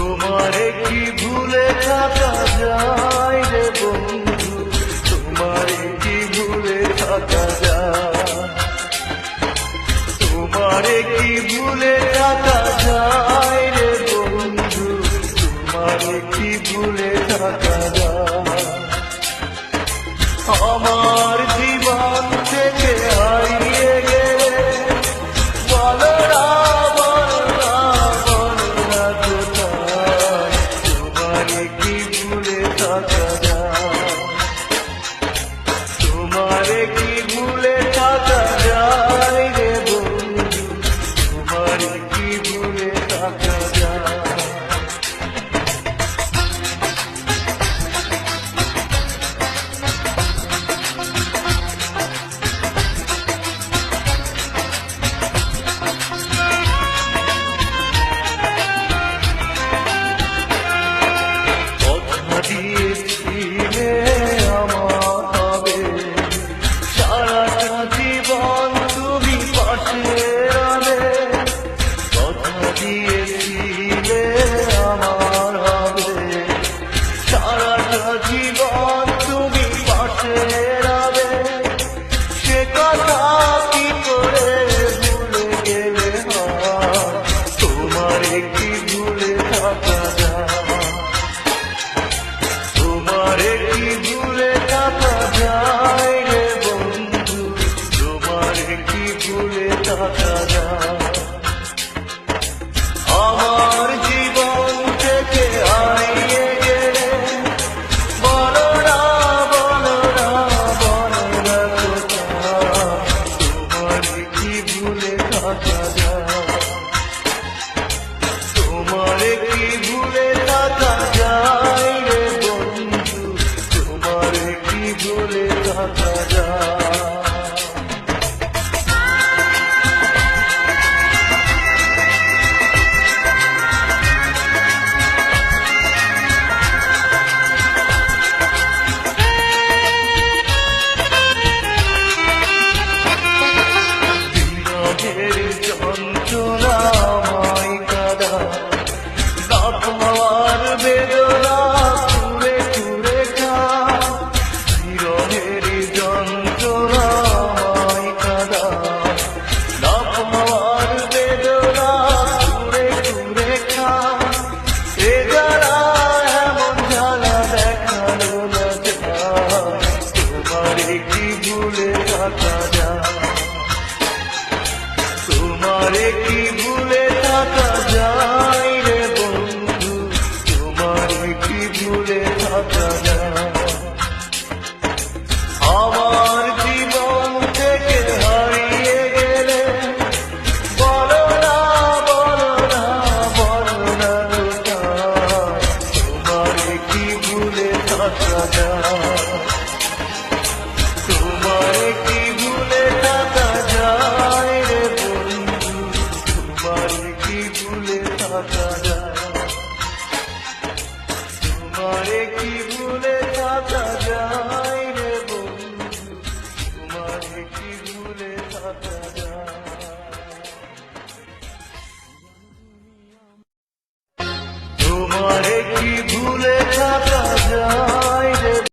তোমারে কি ভুলে থাকা যায় রে বন্ধু, তোমারে কি ভুলে থাকা যায়, তোমারে কি ভুলে থাকা যায় রে বন্ধু, তোমারে কি ভুলে থাকা যায়। আমার জীবন থেকে হারিয়ে গেলে বলো না, বলো না, বলো না কোথায়, তোমারে কি ভুলে থাকা যায়, তোমারে কি ভুলে থাকা যায় রে বন্ধু, তোমারে কি ভুলে থাকা যায়। দিয়েছিলে আমার হবে, সারাটা জীবন তুমি পাশে রবে, কথা দিয়েছিলে আমার হবে, সারাটা জীবন তুমি পাশে রবে, সে কথা কি করে ভুলে গেলে হয়, তোমারে কি